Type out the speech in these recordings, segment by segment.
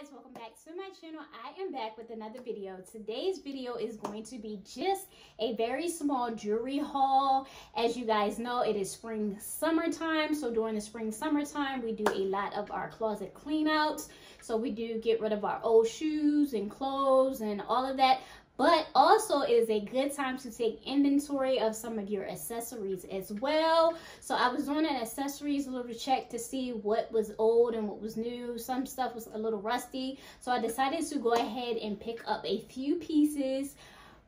guys, welcome back to my channel. I am back with another video. Today's video is going to be just a very small jewelry haul. As you guys know, it is spring summertime, so during the spring summertime we do a lot of our closet clean outs. So we do get rid of our old shoes and clothes and all of that. But also it is a good time to take inventory of some of your accessories as well. So I was doing an accessories little check to see what was old and what was new. Some stuff was a little rusty. So I decided to go ahead and pick up a few pieces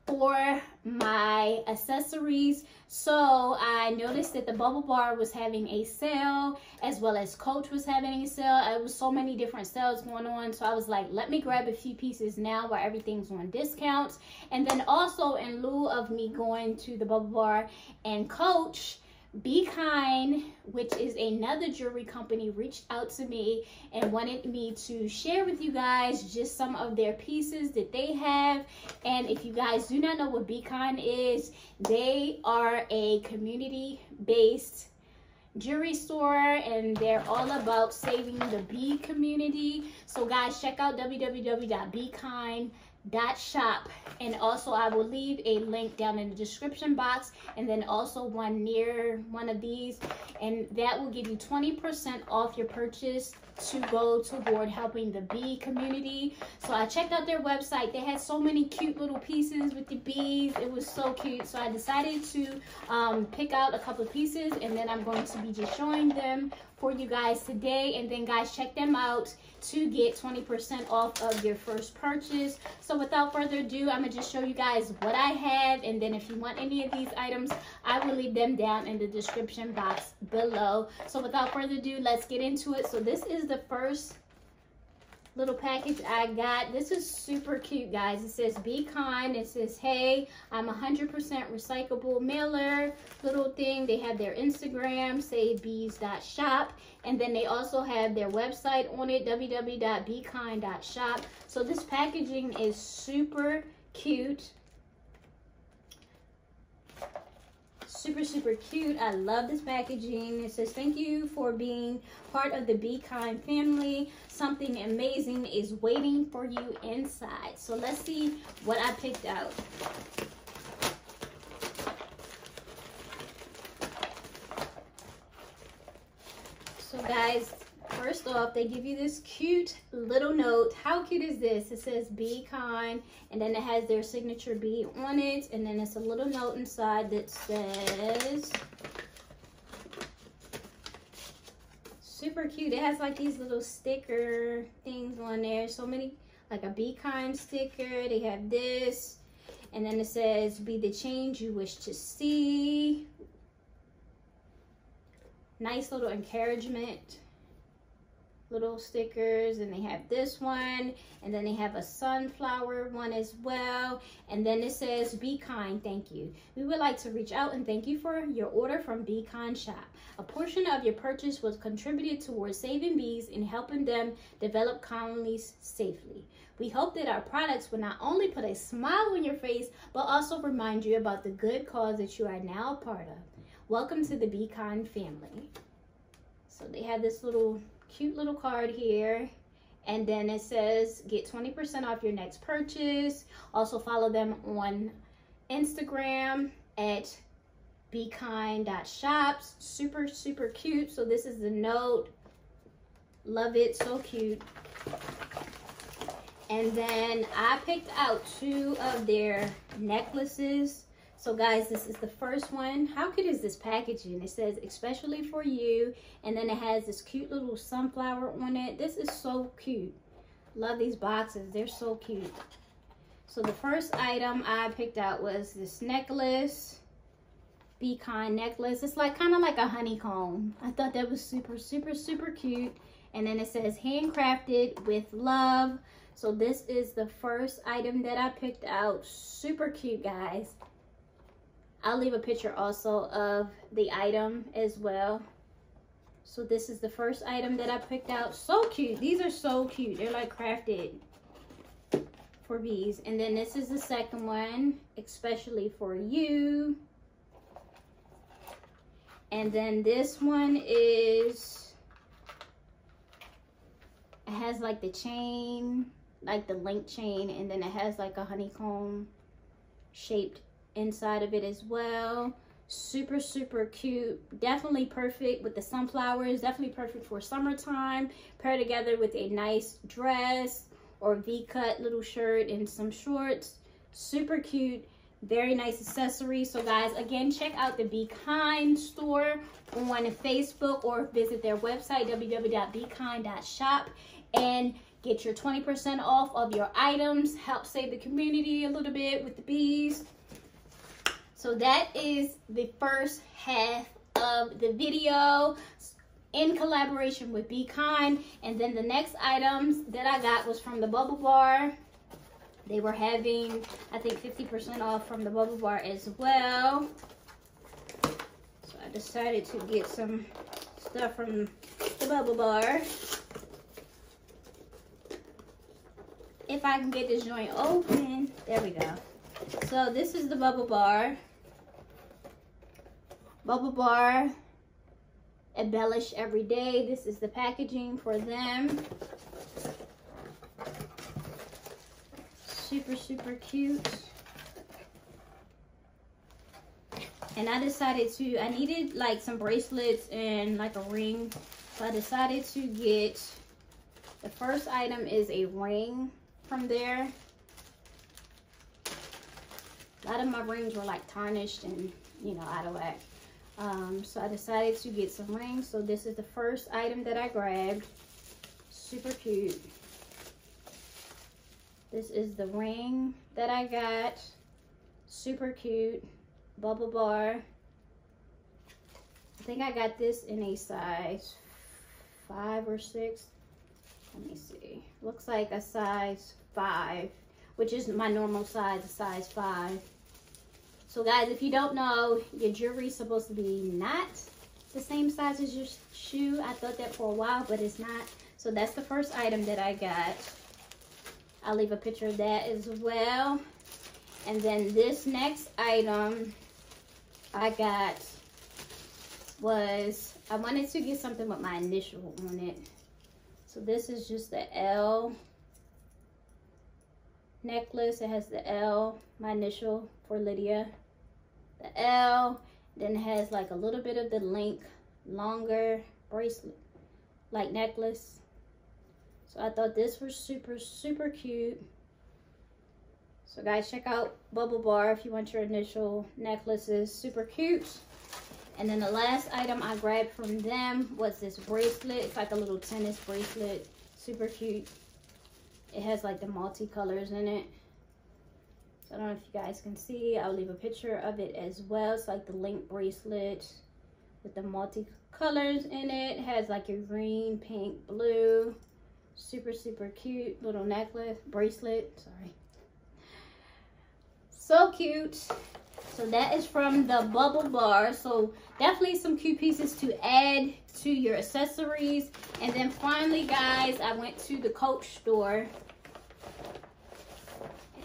for my accessories. So I noticed that the Baublebar was having a sale, as well as Coach was having a sale. It was so many different sales going on, so I was like, let me grab a few pieces now while everything's on discounts. And then also, in lieu of me going to the Baublebar and Coach, Beekind, which is another jewelry company, reached out to me and wanted me to share with you guys just some of their pieces that they have. And if you guys do not know what Beekind is, they are a community-based jewelry store, and they're all about saving the bee community. So guys, check out www.beekind.shop, and also I will leave a link down in the description box, and then also one near one of these, and that will give you 20% off your purchase to go toward helping the bee community. So I checked out their website. They had so many cute little pieces with the bees. It was so cute. So I decided to pick out a couple of pieces, and then I'm going to be just showing them for you guys today. And then guys, check them out to get 20% off of your first purchase. So without further ado, I'm gonna just show you guys what I have, and then if you want any of these items, I will leave them down in the description box below. So without further ado, let's get into it. So this is the first little package I got. This is super cute, guys. It says Be Kind. It says, hey, I'm 100% recyclable mailer little thing. They have their Instagram, savebees.shop, and then they also have their website on it, www.beekind.shop. So this packaging is super cute. Super cute. I love this packaging. It says, thank you for being part of the Beekind family. Something amazing is waiting for you inside. So let's see what I picked out. So guys, first off, they give you this cute little note. How cute is this? It says Be Kind, and then it has their signature bee on it, and then it's a little note inside that says, super cute. It has like these little sticker things on there. So many, like a Be Kind sticker. They have this, and then it says, be the change you wish to see. Nice little encouragement little stickers. And they have this one, and then they have a sunflower one as well, and then it says, Be Kind, thank you. We would like to reach out and thank you for your order from Beekind Shop. A portion of your purchase was contributed towards saving bees and helping them develop colonies safely. We hope that our products will not only put a smile on your face, but also remind you about the good cause that you are now a part of. Welcome to the Beekind family. So they have this little cute little card here, and then it says get 20% off your next purchase. Also follow them on Instagram at beekind.shop. Super cute. So this is the note. Love it, so cute. And then I picked out two of their necklaces. So guys, this is the first one. How cute is this packaging? It says, especially for you. And then it has this cute little sunflower on it. This is so cute. Love these boxes. They're so cute. So the first item I picked out was this necklace. Be Kind necklace. It's like kind of like a honeycomb. I thought that was super cute. And then it says, handcrafted with love. So this is the first item that I picked out. Super cute, guys. I'll leave a picture also of the item as well. So this is the first item that I picked out. So cute. These are so cute. They're like crafted for bees. And then this is the second one, especially for you. And then this one is, It has like the chain, like the link chain, and then it has like a honeycomb shaped inside of it as well. Super, super cute. Definitely perfect with the sunflowers. Definitely perfect for summertime. Pair together with a nice dress or V-cut little shirt and some shorts. Super cute. Very nice accessory. So guys, again, check out the Beekind store on Facebook or visit their website, www.beekind.shop, and get your 20% off of your items. Help save the community a little bit with the bees. So that is the first half of the video in collaboration with Beekind. And then the next items that I got was from the Baublebar. They were having, I think, 50% off from the Baublebar as well. So I decided to get some stuff from the Baublebar. If I can get this joint open. There we go. So this is the Baublebar. Baublebar, embellish every day. This is the packaging for them. Super, super cute. And I decided to, I needed like some bracelets and like a ring. So I decided to get, the first item is a ring from there. A lot of my rings were like tarnished and, you know, out of whack. So I decided to get some rings. So this is the first item that I grabbed. Super cute. This is the ring that I got. Super cute. Baublebar. I think I got this in a size 5 or 6. Let me see. Looks like a size 5, which is my normal size, a size 5. So guys, if you don't know, your jewelry is supposed to be not the same size as your shoe. I thought that for a while, but it's not. So that's the first item that I got. I'll leave a picture of that as well. And then this next item I got was, I wanted to get something with my initial on it. So this is just the L necklace. It has the L, my initial for Lydia. The L, then it has like a little bit of the link, longer bracelet, like necklace. So I thought this was super, super cute. So guys, check out Baublebar if you want your initial necklaces. Super cute. And then the last item I grabbed from them was this bracelet. It's like a little tennis bracelet. Super cute. It has like the multicolors in it. So I don't know if you guys can see. I'll leave a picture of it as well. It's like the link bracelet with the multicolors in it. It has like your green, pink, blue. Super, super cute little necklace, bracelet, sorry. So cute. So that is from the Baublebar. So definitely some cute pieces to add to your accessories. And then finally, guys, I went to the Coach store.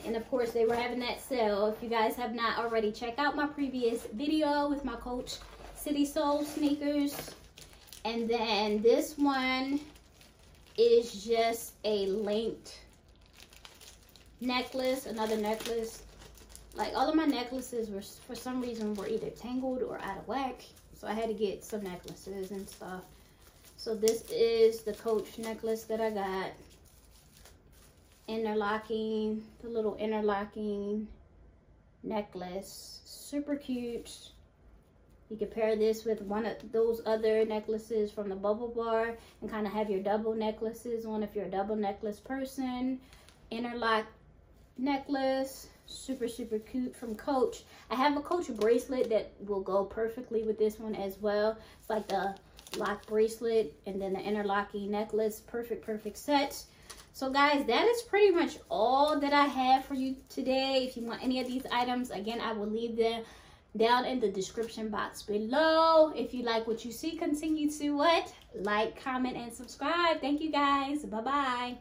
And of course, they were having that sale. If you guys have not already checked out my previous video with my Coach City Soul sneakers. And then this one is just a linked necklace, another necklace. Like all of my necklaces were, for some reason, were either tangled or out of whack. So I had to get some necklaces and stuff. So this is the Coach necklace that I got. Interlocking, the little interlocking necklace. Super cute. You can pair this with one of those other necklaces from the Baublebar and kind of have your double necklaces on if you're a double necklace person. Interlock necklace. Super, super cute from Coach. I have a Coach bracelet that will go perfectly with this one as well. It's like the lock bracelet and then the interlocking necklace. Perfect, perfect set. So guys, that is pretty much all that I have for you today. If you want any of these items, again, I will leave them down in the description box below. If you like what you see, continue to what? Like, comment, and subscribe. Thank you guys. Bye-bye.